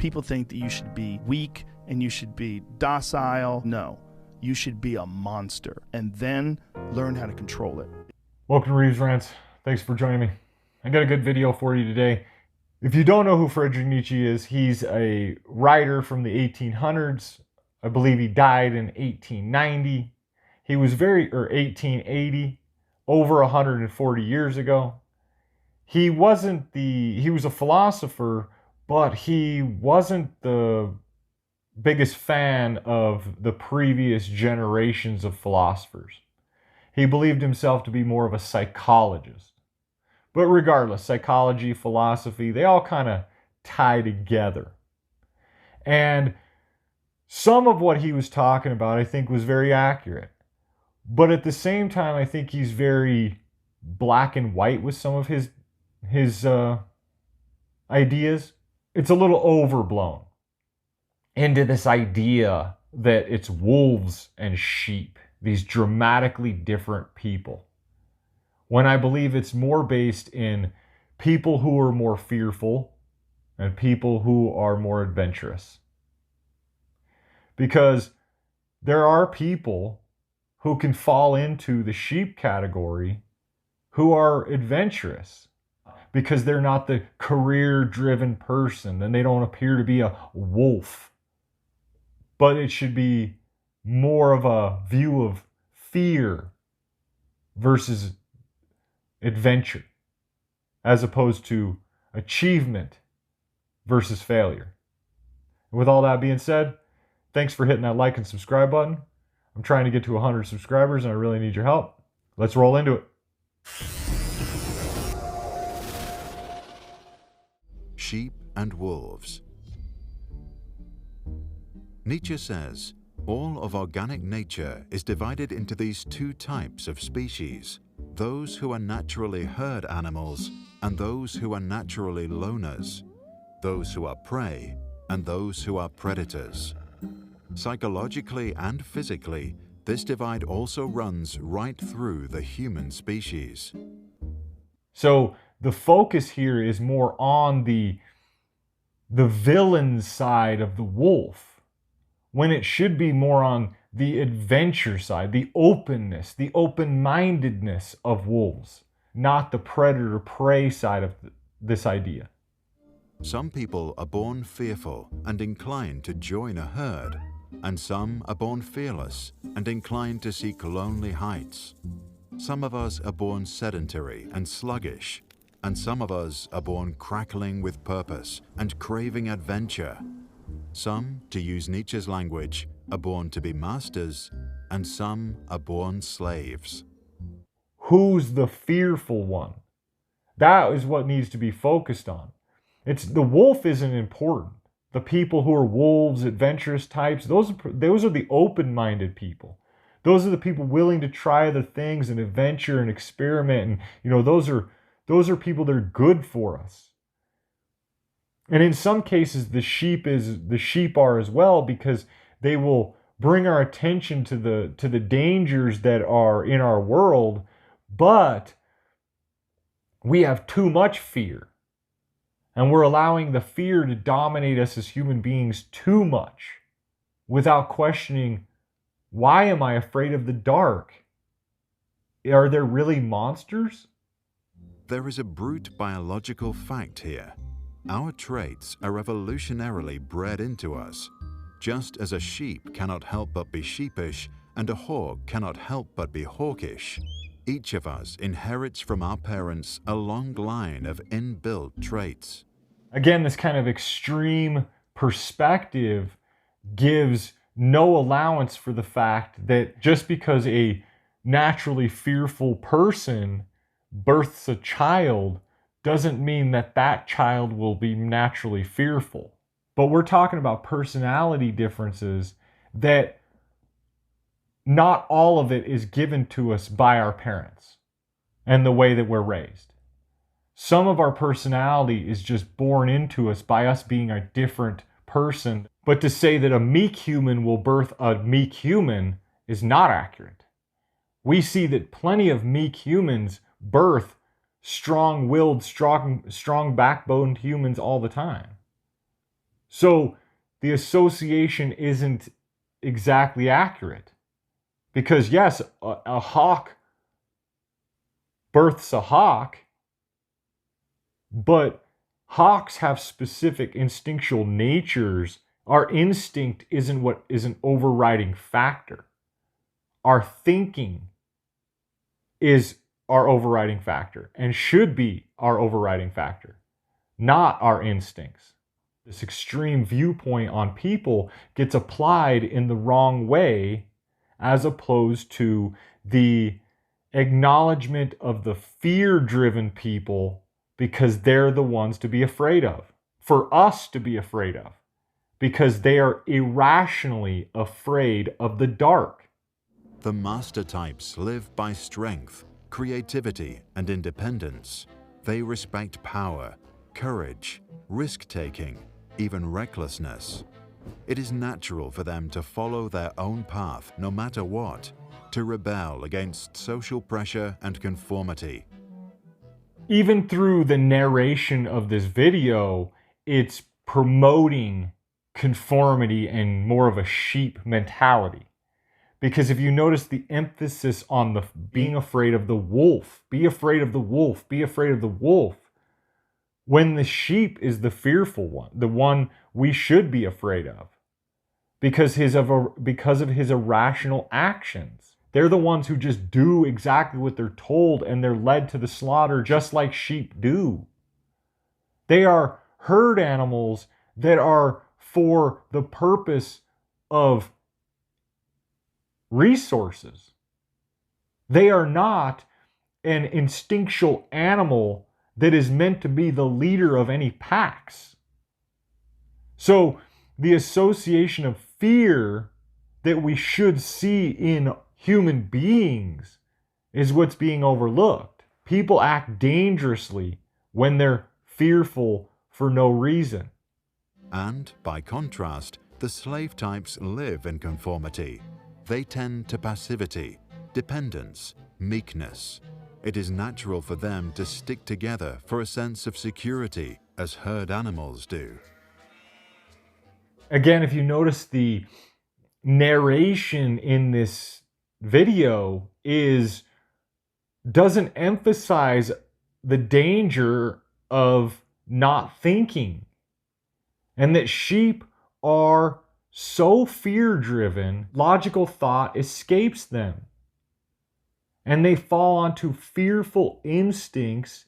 People think that you should be weak and you should be docile. No, you should be a monster and then learn how to control it. Welcome to Reeves Rants. Thanks for joining me. I got a good video for you today. If you don't know who Fredrick Nietzsche is, he's a writer from the 1800s. I believe he died in 1890. He was 1880, over 140 years ago. He was a philosopher, but he wasn't the biggest fan of the previous generations of philosophers. He believed himself to be more of a psychologist. But regardless, psychology, philosophy, they all kind of tie together. And some of what he was talking about, I think, was very accurate. But at the same time, I think he's very black and white with some of his ideas. It's a little overblown into this idea that it's wolves and sheep, these dramatically different people, when I believe it's more based in people who are more fearful and people who are more adventurous. Because there are people who can fall into the sheep category who are adventurous because they're not the career-driven person and they don't appear to be a wolf. But it should be more of a view of fear versus adventure, as opposed to achievement versus failure. And with all that being said, thanks for hitting that like and subscribe button. I'm trying to get to 100 subscribers and I really need your help. Let's roll into it. Sheep and wolves. Nietzsche says, all of organic nature is divided into these two types of species, those who are naturally herd animals and those who are naturally loners, those who are prey and those who are predators. Psychologically and physically, this divide also runs right through the human species. So the focus here is more on the villain side of the wolf, when it should be more on the adventure side, the openness, the open-mindedness of wolves, not the predator-prey side of this idea. Some people are born fearful and inclined to join a herd, and some are born fearless and inclined to seek lonely heights. Some of us are born sedentary and sluggish, and some of us are born crackling with purpose and craving adventure. Some, to use Nietzsche's language, are born to be masters, and some are born slaves. Who's the fearful one? That is what needs to be focused on. The wolf isn't important. The people who are wolves, adventurous types, those are the open-minded people. Those are the people willing to try other things and adventure and experiment. And those are people that are good for us. And in some cases, the sheep are as well, because they will bring our attention to the dangers that are in our world, but we have too much fear. And we're allowing the fear to dominate us as human beings too much without questioning, why am I afraid of the dark? Are there really monsters? There is a brute biological fact here. Our traits are evolutionarily bred into us. Just as a sheep cannot help but be sheepish and a hawk cannot help but be hawkish, each of us inherits from our parents a long line of inbuilt traits. Again, this kind of extreme perspective gives no allowance for the fact that just because a naturally fearful person births a child doesn't mean that that child will be naturally fearful. But we're talking about personality differences that not all of it is given to us by our parents and the way that we're raised. Some of our personality is just born into us by us being a different person. But to say that a meek human will birth a meek human is not accurate. We see that plenty of meek humans birth strong-willed, strong backboned humans all the time. So the association isn't exactly accurate. Because yes, a hawk births a hawk, but hawks have specific instinctual natures. Our instinct isn't what is an overriding factor. Our thinking is our overriding factor and should be our overriding factor, not our instincts. This extreme viewpoint on people gets applied in the wrong way, as opposed to the acknowledgement of the fear-driven people, because they're the ones to be afraid of, for us to be afraid of, because they are irrationally afraid of the dark. The master types live by strength, creativity, and independence. They respect power, courage, risk-taking, even recklessness. It is natural for them to follow their own path no matter what, to rebel against social pressure and conformity. Even through the narration of this video, it's promoting conformity and more of a sheep mentality. Because if you notice the emphasis on the being afraid of the wolf, be afraid of the wolf, be afraid of the wolf, when the sheep is the fearful one, the one we should be afraid of, because of his irrational actions. They're the ones who just do exactly what they're told, and they're led to the slaughter just like sheep do. They are herd animals that are for the purpose of resources. They are not an instinctual animal that is meant to be the leader of any packs. So the association of fear that we should see in human beings is what's being overlooked. People act dangerously when they're fearful for no reason. And, by contrast, the slave types live in conformity. They tend to passivity, dependence, meekness. It is natural for them to stick together for a sense of security, as herd animals do. Again, if you notice, the narration in this video doesn't emphasize the danger of not thinking, and that sheep are so fear-driven, logical thought escapes them, and they fall onto fearful instincts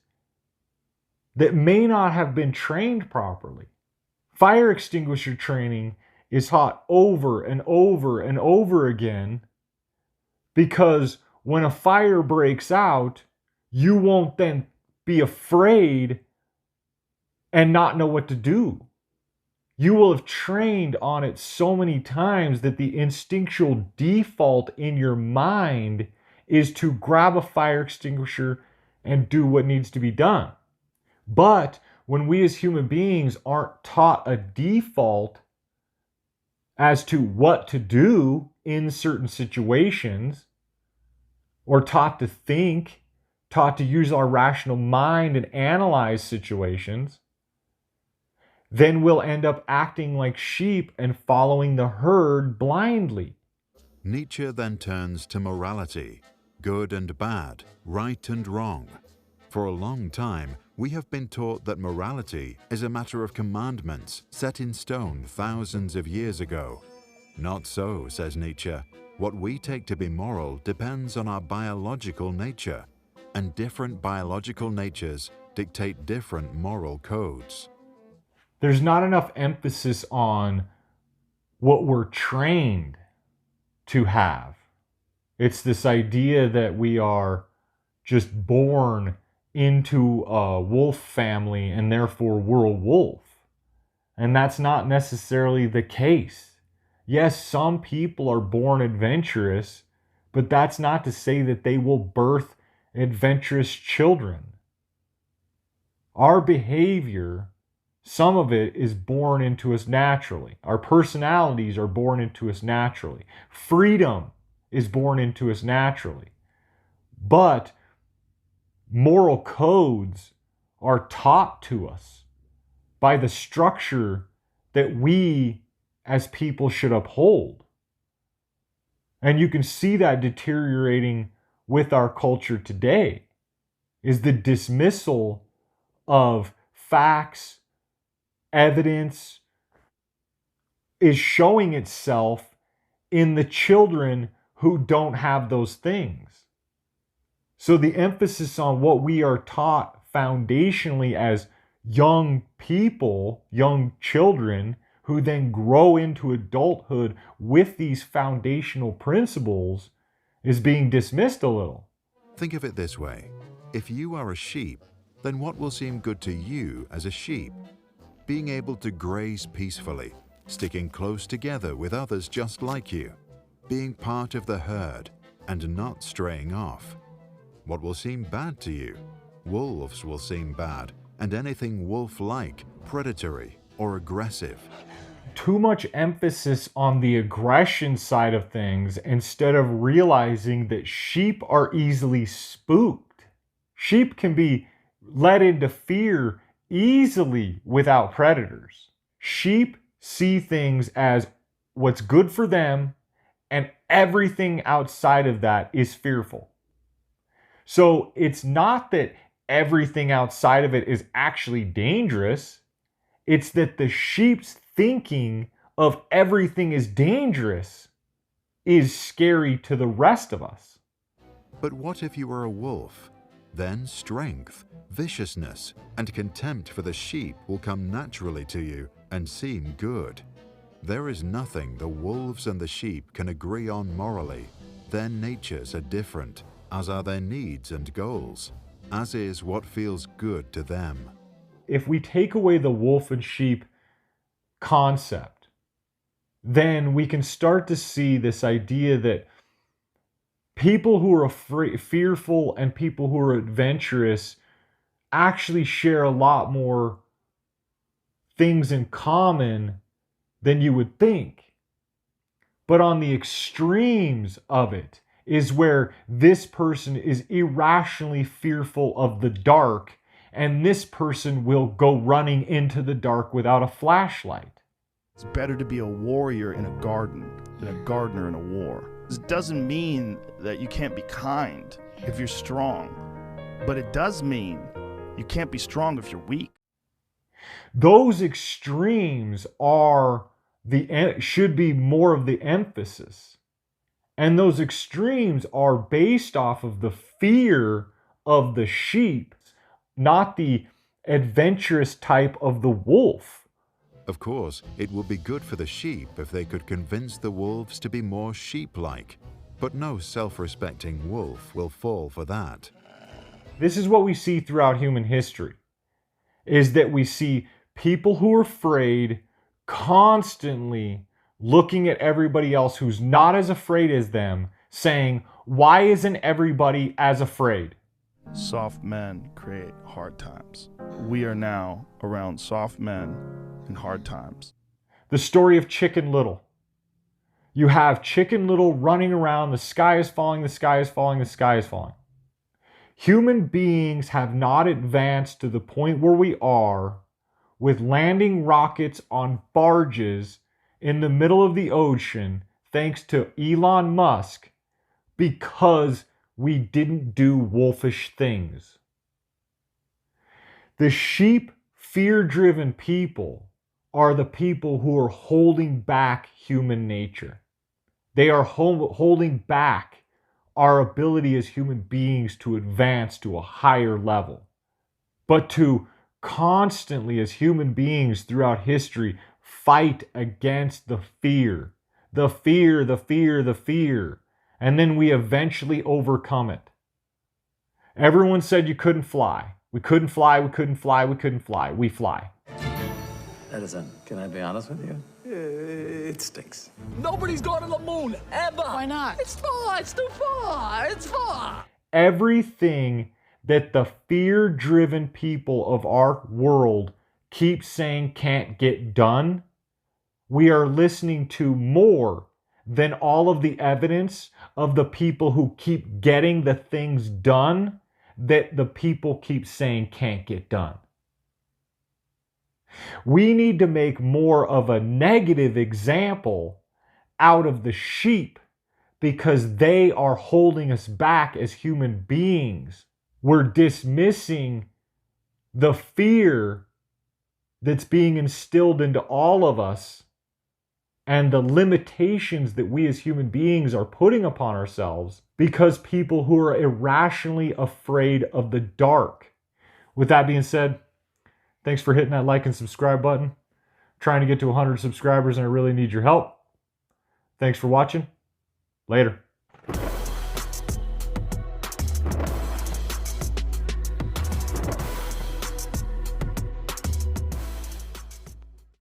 that may not have been trained properly. Fire extinguisher training is taught over and over and over again, because when a fire breaks out, you won't then be afraid and not know what to do. You will have trained on it so many times that the instinctual default in your mind is to grab a fire extinguisher and do what needs to be done. But when we as human beings aren't taught a default as to what to do in certain situations, or taught to think, taught to use our rational mind and analyze situations, then we'll end up acting like sheep and following the herd blindly. Nietzsche then turns to morality, good and bad, right and wrong. For a long time, we have been taught that morality is a matter of commandments set in stone thousands of years ago. Not so, says Nietzsche. What we take to be moral depends on our biological nature, and different biological natures dictate different moral codes. There's not enough emphasis on what we're trained to have. It's this idea that we are just born into a wolf family and therefore we're a wolf. And that's not necessarily the case. Yes, some people are born adventurous, but that's not to say that they will birth adventurous children. Our behavior, some of it is born into us naturally. Our personalities are born into us naturally. Freedom is born into us naturally. But moral codes are taught to us by the structure that we as people should uphold. And you can see that deteriorating with our culture today, is the dismissal of facts, evidence, is showing itself in the children who don't have those things. So the emphasis on what we are taught foundationally as young people, young children, who then grow into adulthood with these foundational principles, is being dismissed a little. Think of it this way. If you are a sheep, then what will seem good to you as a sheep? Being able to graze peacefully, sticking close together with others just like you, being part of the herd and not straying off. What will seem bad to you? Wolves will seem bad, and anything wolf-like, predatory, or aggressive. Too much emphasis on the aggression side of things instead of realizing that sheep are easily spooked. Sheep can be led into fear easily without predators. Sheep see things as what's good for them, and everything outside of that is fearful. So it's not that everything outside of it is actually dangerous. It's that the sheep's thinking of everything is dangerous is scary to the rest of us. But what if you were a wolf? Then strength, viciousness, and contempt for the sheep will come naturally to you and seem good. There is nothing the wolves and the sheep can agree on morally. Their natures are different, as are their needs and goals, as is what feels good to them. If we take away the wolf and sheep concept, then we can start to see this idea that people who are fearful and people who are adventurous actually share a lot more things in common than you would think. But on the extremes of it is where this person is irrationally fearful of the dark, and this person will go running into the dark without a flashlight. It's better to be a warrior in a garden than a gardener in a war. It doesn't mean that you can't be kind if you're strong, but it does mean you can't be strong if you're weak. Those extremes should be more of the emphasis. And those extremes are based off of the fear of the sheep, not the adventurous type of the wolf. Of course, it would be good for the sheep if they could convince the wolves to be more sheep-like, but no self-respecting wolf will fall for that. This is what we see throughout human history, is that we see people who are afraid constantly looking at everybody else who's not as afraid as them, saying, why isn't everybody as afraid? Soft men create hard times. We are now around soft men in hard times. The story of Chicken Little. You have Chicken Little running around, the sky is falling, the sky is falling, the sky is falling. Human beings have not advanced to the point where we are with landing rockets on barges in the middle of the ocean, thanks to Elon Musk, because we didn't do wolfish things. The sheep, fear-driven people are the people who are holding back human nature. They are holding back our ability as human beings to advance to a higher level. But to constantly, as human beings throughout history, fight against the fear. The fear, the fear, the fear. And then we eventually overcome it. Everyone said you couldn't fly. We couldn't fly, we couldn't fly, we couldn't fly. We fly. Edison, can I be honest with you? It stinks. Nobody's going to the moon, ever. Why not? It's far, it's too far, it's far. Everything that the fear-driven people of our world keep saying can't get done, we are listening to more than all of the evidence of the people who keep getting the things done that the people keep saying can't get done. We need to make more of a negative example out of the sheep because they are holding us back as human beings. We're dismissing the fear that's being instilled into all of us and the limitations that we as human beings are putting upon ourselves because people who are irrationally afraid of the dark. With that being said, thanks for hitting that like and subscribe button. I'm trying to get to 100 subscribers and I really need your help. Thanks for watching. Later.